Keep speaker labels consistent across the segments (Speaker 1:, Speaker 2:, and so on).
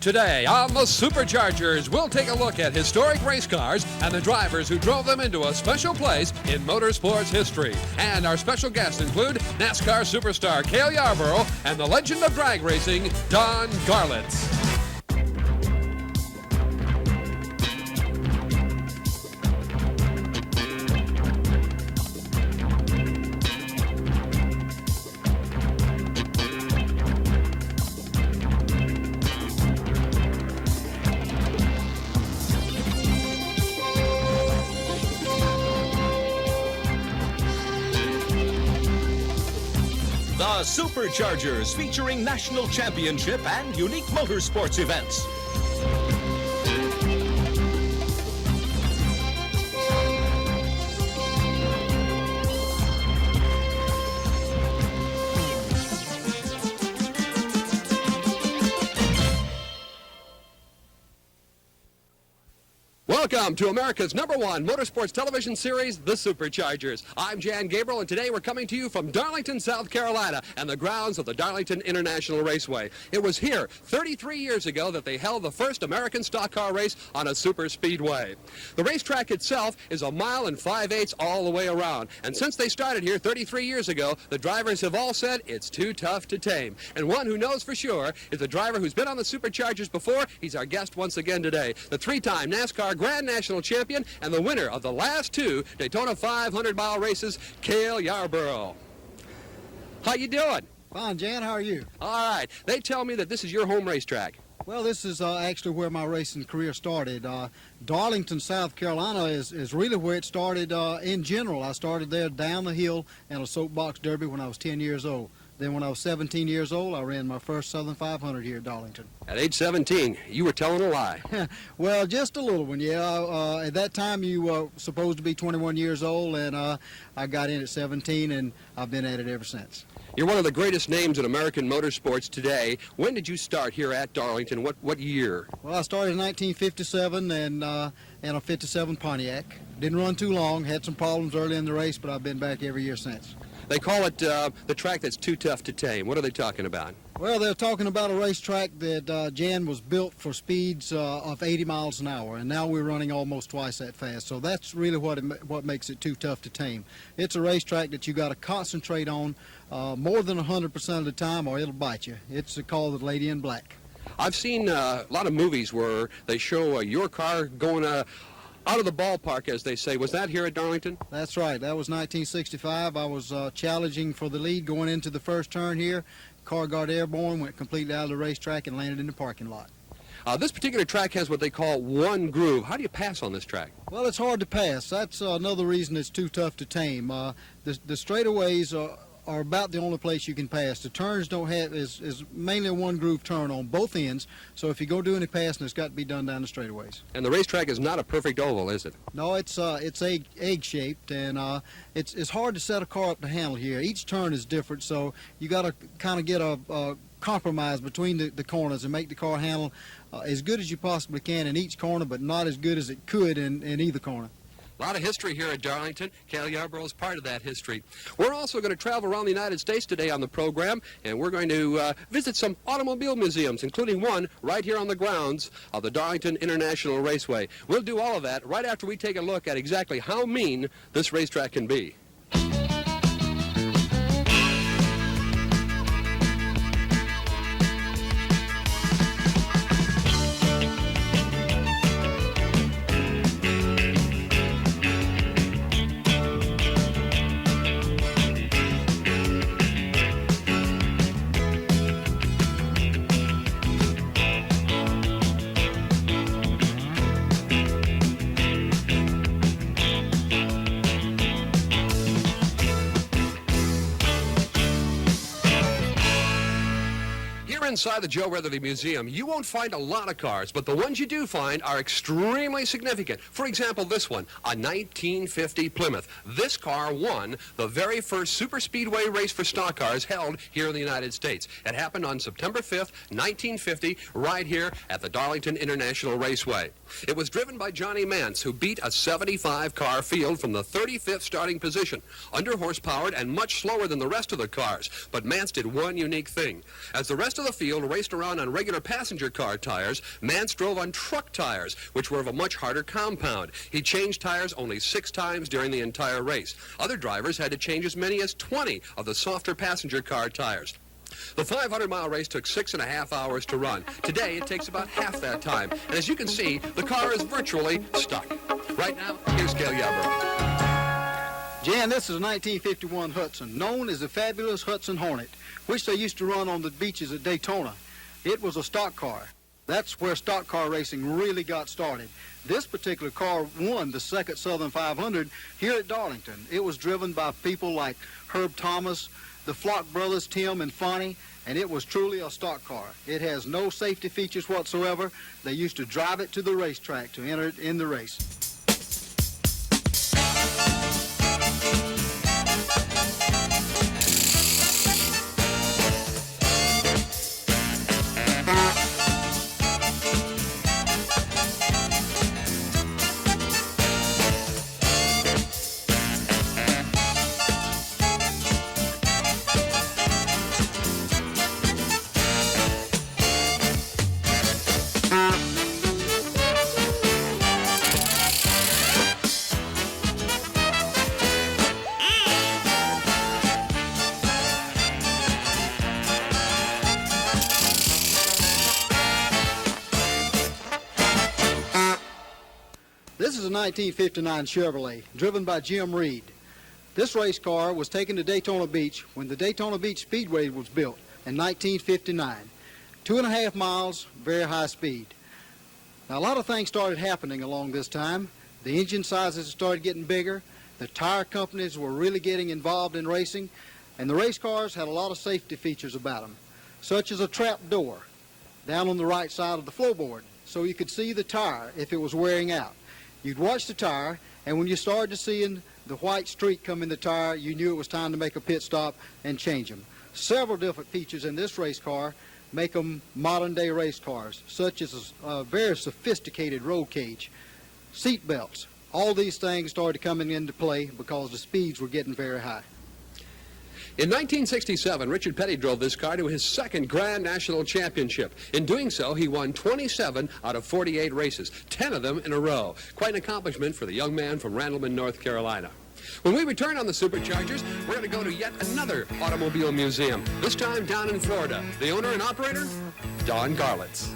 Speaker 1: Today on the Superchargers, we'll take a look at historic race cars and the drivers who drove them into a special place in motorsports history. And our special guests include NASCAR superstar Cale Yarborough and the legend of drag racing, Jan Garlits.
Speaker 2: The Superchargers, featuring national championship and unique motorsports events.
Speaker 1: Welcome to America's #1 motorsports television series, The Superchargers. I'm Jan Gabriel, and today we're coming to you from Darlington, South Carolina, and the grounds of the Darlington International Raceway. It was here 33 years ago that they held the first American stock car race on a super speedway. The racetrack itself is 1 mile and 5/8 all the way around, and since they started here 33 years ago, the drivers have all said it's too tough to tame. And one who knows for sure is a driver who's been on the Superchargers before. He's our guest once again today, the three-time NASCAR Grand National Champion and the winner of the last 2 Daytona 500-mile races, Cale Yarborough. How you doing?
Speaker 3: Fine, Jan. How are you?
Speaker 1: All right. They tell me that this is your home racetrack.
Speaker 3: Well, this is actually where my racing career started. Darlington, South Carolina is really where it started in general. I started there down the hill in a soapbox derby when I was 10 years old. Then when I was 17 years old, I ran my first Southern 500 here at Darlington.
Speaker 1: At age 17, you were telling a lie.
Speaker 3: Well, just a little one, yeah. At that time, you were supposed to be 21 years old, and I got in at 17, and I've been at it ever since.
Speaker 1: You're one of the greatest names in American motorsports today. When did you start here at Darlington? What year?
Speaker 3: Well, I started in 1957 and in a 57 Pontiac. Didn't run too long, had some problems early in the race, but I've been back every year since.
Speaker 1: They call it the track that's too tough to tame. What are they talking about?
Speaker 3: Well, they're talking about a racetrack that, Jan, was built for speeds of 80 miles an hour, and now we're running almost twice that fast. So that's really what makes it too tough to tame. It's a racetrack that you got to concentrate on more than 100% of the time, or it'll bite you. It's called the Lady in Black.
Speaker 1: I've seen a lot of movies where they show your car going out of the ballpark, as they say. Was that here at Darlington?
Speaker 3: That's right. That was 1965. I was challenging for the lead going into the first turn here. Car got airborne, went completely out of the racetrack, and landed in the parking lot.
Speaker 1: This particular track has what they call one groove. How do you pass on this track?
Speaker 3: Well, it's hard to pass. That's another reason it's too tough to tame. The straightaways are about the only place you can pass. The turns don't have is mainly a one groove turn on both ends. So if you go do any passing, it's got to be done down the straightaways.
Speaker 1: And the racetrack is not a perfect oval, is it?
Speaker 3: No, it's egg shaped, and it's hard to set a car up to handle here. Each turn is different, so you got to kind of get a compromise between the corners and make the car handle as good as you possibly can in each corner, but not as good as it could in either corner.
Speaker 1: A lot of history here at Darlington. Cale Yarborough is part of that history. We're also going to travel around the United States today on the program, and we're going to visit some automobile museums, including one right here on the grounds of the Darlington International Raceway. We'll do all of that right after we take a look at exactly how mean this racetrack can be. Inside the Joe Weatherly Museum, you won't find a lot of cars, but the ones you do find are extremely significant. For example, this one, a 1950 Plymouth. This car won the very first super speedway race for stock cars held here in the United States. It happened on September 5th, 1950, right here at the Darlington International Raceway. It was driven by Johnny Mance, who beat a 75-car field from the 35th starting position, under-horsepowered and much slower than the rest of the cars. But Mance did one unique thing. As the rest of the field Mansfield raced around on regular passenger car tires, Mance drove on truck tires, which were of a much harder compound. He changed tires only 6 times during the entire race. Other drivers had to change as many as 20 of the softer passenger car tires. The 500-mile race took 6.5 hours to run. Today, it takes about half that time. And as you can see, the car is virtually stuck. Right now, here's Cale Yarborough.
Speaker 3: Jan, this is a 1951 Hudson, known as the fabulous Hudson Hornet, which they used to run on the beaches at Daytona. It was a stock car. That's where stock car racing really got started. This particular car won the second Southern 500 here at Darlington. It was driven by people like Herb Thomas, the Flock brothers, Tim and Fonnie, and it was truly a stock car. It has no safety features whatsoever. They used to drive it to the racetrack to enter it in the race. This is a 1959 Chevrolet, driven by Jim Reed. This race car was taken to Daytona Beach when the Daytona Beach Speedway was built in 1959. 2.5 miles, very high speed. Now, a lot of things started happening along this time. The engine sizes started getting bigger. The tire companies were really getting involved in racing, and the race cars had a lot of safety features about them, such as a trap door down on the right side of the floorboard, so you could see the tire if it was wearing out. You'd watch the tire, and when you started to seeing the white streak come in the tire, you knew it was time to make a pit stop and change them. Several different features in this race car make them modern-day race cars, such as a very sophisticated roll cage, seat belts. All these things started coming into play because the speeds were getting very high.
Speaker 1: In 1967, Richard Petty drove this car to his second Grand National Championship. In doing so, he won 27 out of 48 races, 10 of them in a row. Quite an accomplishment for the young man from Randleman, North Carolina. When we return on the Superchargers, we're going to go to yet another automobile museum, this time down in Florida. The owner and operator, Don Garlits.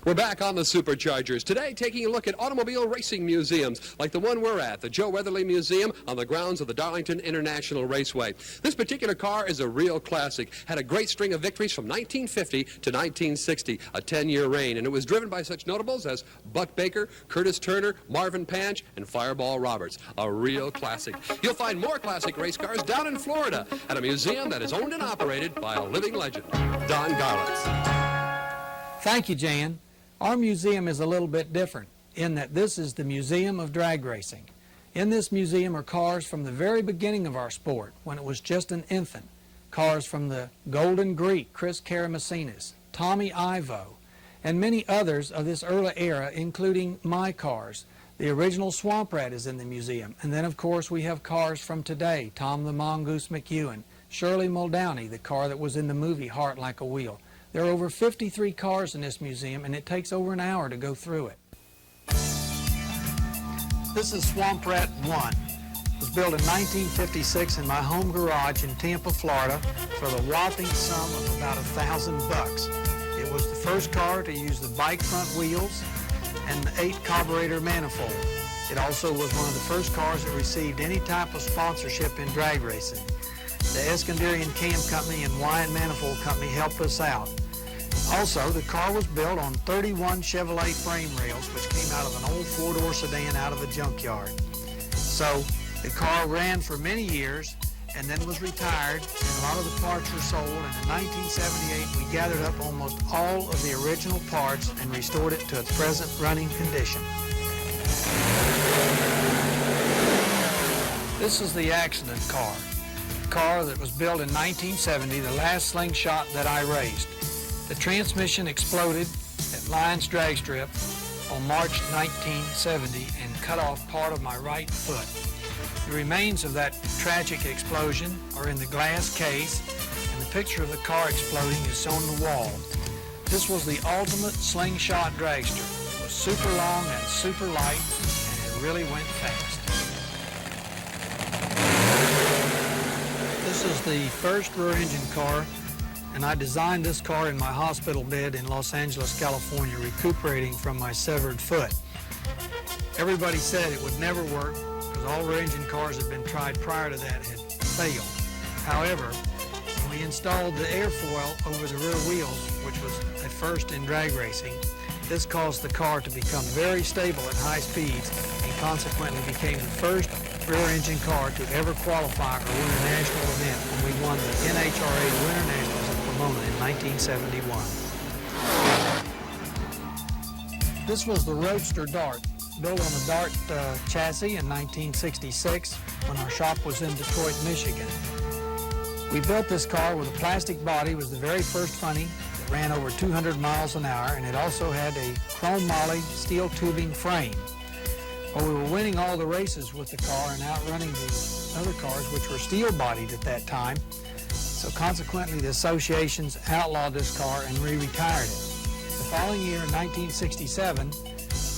Speaker 1: We're back on the Superchargers. Today, taking a look at automobile racing museums, like the one we're at, the Joe Weatherly Museum on the grounds of the Darlington International Raceway. This particular car is a real classic. Had a great string of victories from 1950 to 1960, a 10-year reign, and it was driven by such notables as Buck Baker, Curtis Turner, Marvin Panch, and Fireball Roberts. A real classic. You'll find more classic race cars down in Florida at a museum that is owned and operated by a living legend, Don Garlits.
Speaker 4: Thank you, Jan. Our museum is a little bit different in that this is the Museum of Drag Racing. In this museum are cars from the very beginning of our sport, when it was just an infant. Cars from the Golden Greek, Chris Karamessinas, Tommy Ivo, and many others of this early era, including my cars. The original Swamp Rat is in the museum. And then, of course, we have cars from today, Tom the Mongoose McEwen, Shirley Muldowney, the car that was in the movie Heart Like a Wheel. There are over 53 cars in this museum, and it takes over an hour to go through it. This is Swamp Rat 1. It was built in 1956 in my home garage in Tampa, Florida, for the whopping sum of about $1,000. It was the first car to use the bike front wheels and the 8 carburetor manifold. It also was one of the first cars that received any type of sponsorship in drag racing. The Eskandarian Cam Company and Wyan Manifold Company helped us out. Also, the car was built on 31 Chevrolet frame rails, which came out of an old four-door sedan out of a junkyard. So, the car ran for many years and then was retired, and a lot of the parts were sold, and in 1978 we gathered up almost all of the original parts and restored it to its present running condition. This is the accident car. A car that was built in 1970, the last slingshot that I raced. The transmission exploded at Lyons Drag Strip on March 1970 and cut off part of my right foot. The remains of that tragic explosion are in the glass case, and the picture of the car exploding is on the wall. This was the ultimate slingshot dragster. It was super long and super light, and it really went fast. This is the first rear-engine car, and I designed this car in my hospital bed in Los Angeles, California, recuperating from my severed foot. Everybody said it would never work because all rear-engine cars had been tried prior to that had failed. However, when we installed the airfoil over the rear wheels, which was a first in drag racing, this caused the car to become very stable at high speeds and consequently became the first rear-engine car to ever qualify or win a national event when we won the NHRA Winter Nationals at Pomona in 1971. This was the Roadster Dart, built on a Dart chassis in 1966 when our shop was in Detroit, Michigan. We built this car with a plastic body. It was the very first funny. It ran over 200 miles an hour, and it also had a chrome moly steel tubing frame. Well, we were winning all the races with the car and outrunning the other cars, which were steel-bodied at that time. So consequently, the associations outlawed this car and re-retired it. The following year, in 1967,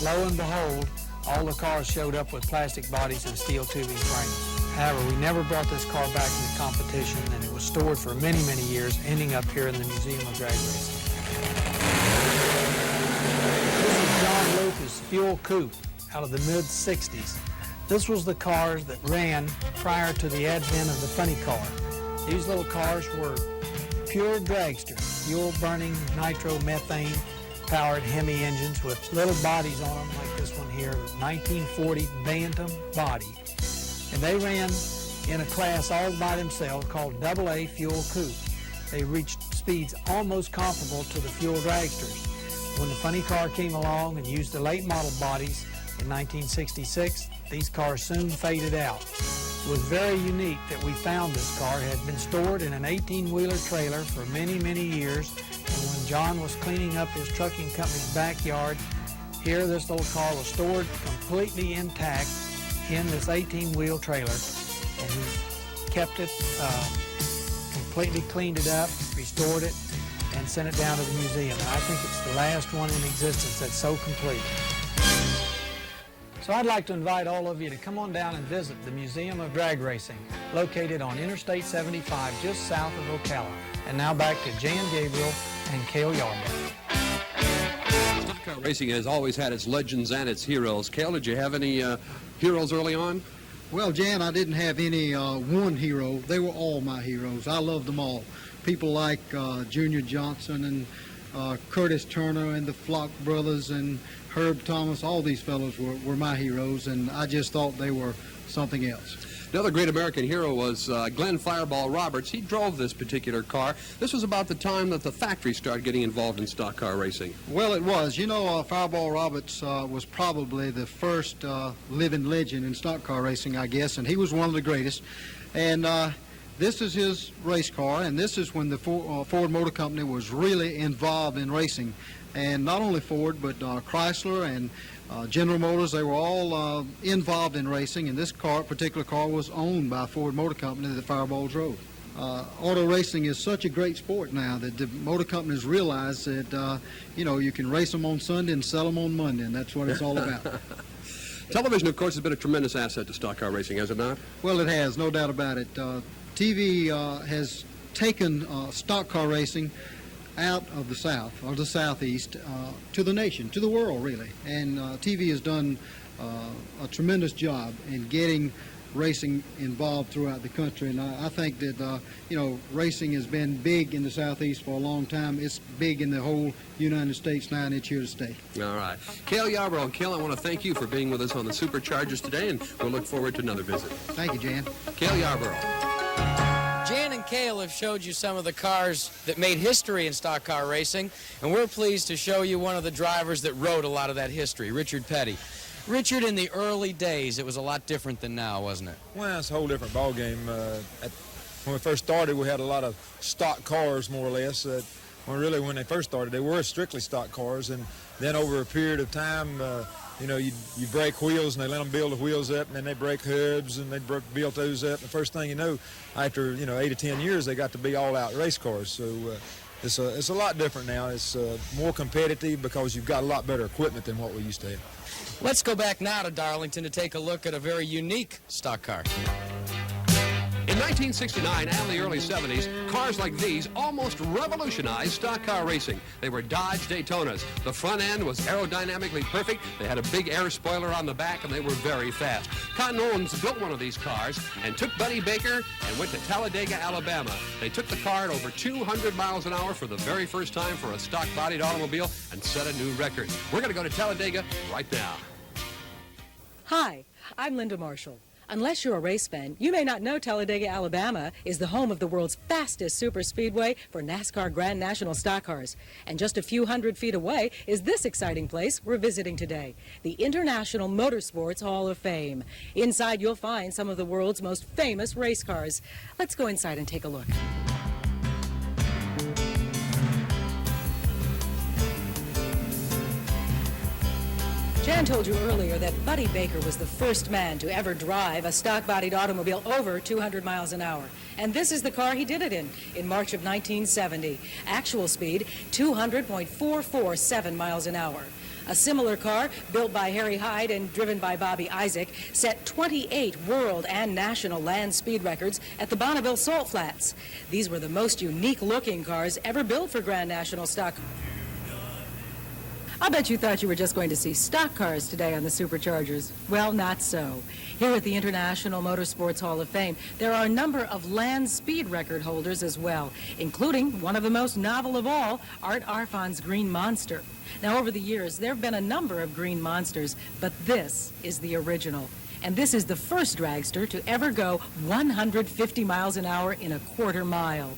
Speaker 4: lo and behold, all the cars showed up with plastic bodies and steel tubing frames. However, we never brought this car back into competition, and it was stored for many, many years, ending up here in the Museum of Drag Racing. This is John Lucas' Fuel Coupe out of the mid-60s. This was the cars that ran prior to the advent of the funny car. These little cars were pure dragster, fuel-burning nitro-methane powered Hemi engines with little bodies on them like this one here, 1940 Bantam body. And they ran in a class all by themselves called AA Fuel Coupe. They reached speeds almost comparable to the fuel dragsters. When the funny car came along and used the late model bodies in 1966, these cars soon faded out. It was very unique that we found this car. It had been stored in an 18-wheeler trailer for many, many years. And when John was cleaning up his trucking company's backyard, here this little car was stored completely intact in this 18-wheel trailer. And he kept it, completely cleaned it up, restored it, and sent it down to the museum. And I think it's the last one in existence that's so complete. So I'd like to invite all of you to come on down and visit the Museum of Drag Racing, located on Interstate 75, just south of Ocala. And now back to Jan Gabriel and Cale Yarborough.
Speaker 1: Stock car racing has always had its legends and its heroes. Cale, did you have any heroes early on?
Speaker 3: Well, Jan, I didn't have any one hero. They were all my heroes. I loved them all. People like Junior Johnson and Curtis Turner and the Flock brothers and Herb Thomas, all these fellows were my heroes, and I just thought they were something else.
Speaker 1: Another great American hero was Glenn Fireball Roberts. He drove this particular car. This was about the time that the factory started getting involved in stock car racing.
Speaker 3: Well, it was. You know, Fireball Roberts was probably the first living legend in stock car racing, I guess, and he was one of the greatest. And this is his race car, and this is when the Ford Motor Company was really involved in racing. And not only Ford, but Chrysler and General Motors, they were all involved in racing, and this particular car was owned by Ford Motor Company that Fireball drove. Auto racing is such a great sport now that the motor companies realize that, you know, you can race them on Sunday and sell them on Monday, and that's what it's all about.
Speaker 1: Television, of course, has been a tremendous asset to stock car racing, has it not?
Speaker 3: Well, it has, no doubt about it. TV has taken stock car racing out of the South, or the Southeast, to the nation, to the world, really. And TV has done a tremendous job in getting racing involved throughout the country. And I think that, you know, racing has been big in the Southeast for a long time. It's big in the whole United States now, and it's here to stay.
Speaker 1: All right. Cale Yarborough. And Cale, I want to thank you for being with us on the Superchargers today, and we'll look forward to another visit.
Speaker 3: Thank you, Jan.
Speaker 1: Cale Yarborough.
Speaker 5: Jan and Cale have showed you some of the cars that made history in stock car racing, and we're pleased to show you one of the drivers that wrote a lot of that history, Richard Petty. Richard, in the early days, it was a lot different than now, wasn't it?
Speaker 6: Well, it's a whole different ball game. When we first started, we had a lot of stock cars, more or less. When they first started, they were strictly stock cars, and then over a period of time, you break wheels, and they let them build the wheels up, and then they break hubs, and they built those up. And the first thing you know, after 8 or 10 years, they got to be all-out race cars. So it's a lot different now. It's more competitive because you've got a lot better equipment than what we used to have.
Speaker 5: Let's go back now to Darlington to take a look at a very unique stock car.
Speaker 1: In 1969 and the early 70s, cars like these almost revolutionized stock car racing. They were Dodge Daytonas. The front end was aerodynamically perfect. They had a big air spoiler on the back, and they were very fast. Cotton Owens built one of these cars and took Buddy Baker and went to Talladega, Alabama. They took the car at over 200 miles an hour for the very first time for a stock-bodied automobile and set a new record. We're going to go to Talladega right now.
Speaker 7: Hi, I'm Linda Marshall. Unless you're a race fan, you may not know Talladega, Alabama is the home of the world's fastest super speedway for NASCAR Grand National stock cars. And just a few hundred feet away is this exciting place we're visiting today, the International Motorsports Hall of Fame. Inside you'll find some of the world's most famous race cars. Let's go inside and take a look. Jan told you earlier that Buddy Baker was the first man to ever drive a stock-bodied automobile over 200 miles an hour. And this is the car he did it in March of 1970. Actual speed, 200.447 miles an hour. A similar car, built by Harry Hyde and driven by Bobby Isaac, set 28 world and national land speed records at the Bonneville Salt Flats. These were the most unique-looking cars ever built for Grand National stock. I bet you thought you were just going to see stock cars today on the Superchargers. Well, not so. Here at the International Motorsports Hall of Fame, there are a number of land speed record holders as well, including one of the most novel of all, Art Arfon's Green Monster. Now, over the years, there have been a number of Green Monsters, but this is the original. And this is the first dragster to ever go 150 miles an hour in a quarter mile.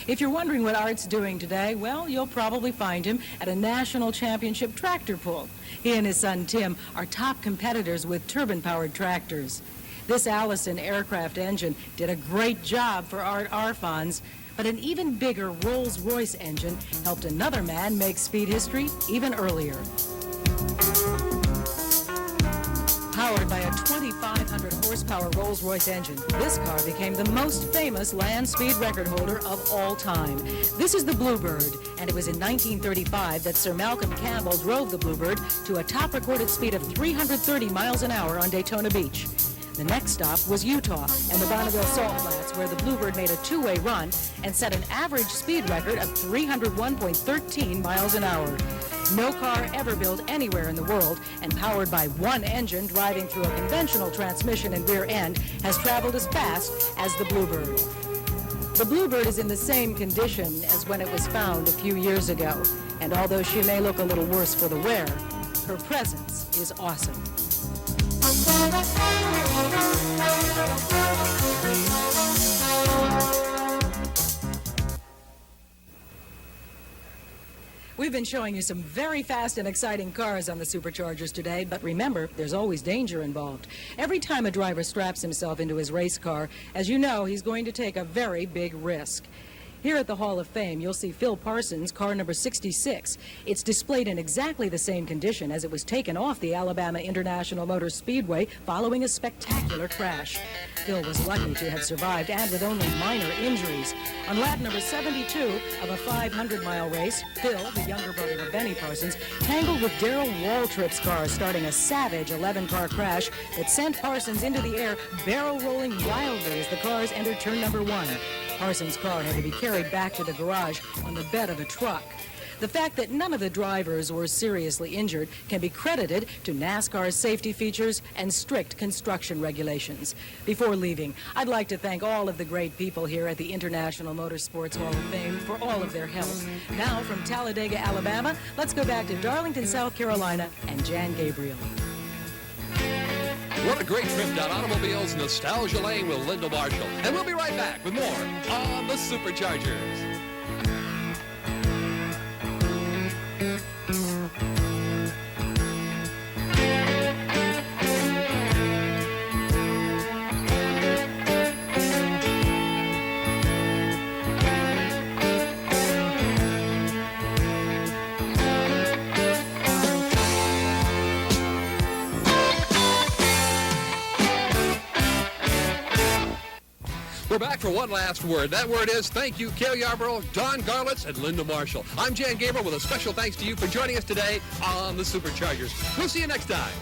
Speaker 7: If you're wondering what Art's doing today, well, you'll probably find him at a national championship tractor pull. He and his son Tim are top competitors with turbine-powered tractors. This Allison aircraft engine did a great job for Art Arfons, but an even bigger Rolls-Royce engine helped another man make speed history even earlier. Powered by a 2,500 horsepower Rolls-Royce engine, this car became the most famous land speed record holder of all time. This is the Bluebird, and it was in 1935 that Sir Malcolm Campbell drove the Bluebird to a top recorded speed of 330 miles an hour on Daytona Beach. The next stop was Utah and the Bonneville Salt Flats, where the Bluebird made a two-way run and set an average speed record of 301.13 miles an hour. No car ever built anywhere in the world and powered by one engine driving through a conventional transmission and rear end has traveled as fast as the Bluebird. The Bluebird is in the same condition as when it was found a few years ago, and although she may look a little worse for the wear, her presence is awesome. We've been showing you some very fast and exciting cars on the Superchargers today, but remember, there's always danger involved. Every time a driver straps himself into his race car, as you know, he's going to take a very big risk. Here at the Hall of Fame, you'll see Phil Parsons' car number 66. It's displayed in exactly the same condition as it was taken off the Alabama International Motor Speedway following a spectacular crash. Phil was lucky to have survived and with only minor injuries. On lap number 72 of a 500-mile race, Phil, the younger brother of Benny Parsons, tangled with Darrell Waltrip's car, starting a savage 11-car crash that sent Parsons into the air, barrel-rolling wildly as the cars entered turn number 1. Parsons' car had to be carried back to the garage on the bed of a truck. The fact that none of the drivers were seriously injured can be credited to NASCAR's safety features and strict construction regulations. Before leaving, I'd like to thank all of the great people here at the International Motorsports Hall of Fame for all of their help. Now, from Talladega, Alabama, let's go back to Darlington, South Carolina, and Jan Gabriel.
Speaker 1: What a great trip down Automobile's Nostalgia Lane with Linda Marshall. And we'll be right back with more on the Superchargers. We're back for one last word. That word is thank you, Cale Yarborough, Don Garlits, and Linda Marshall. I'm Jan Gabriel with a special thanks to you for joining us today on the Superchargers. We'll see you next time.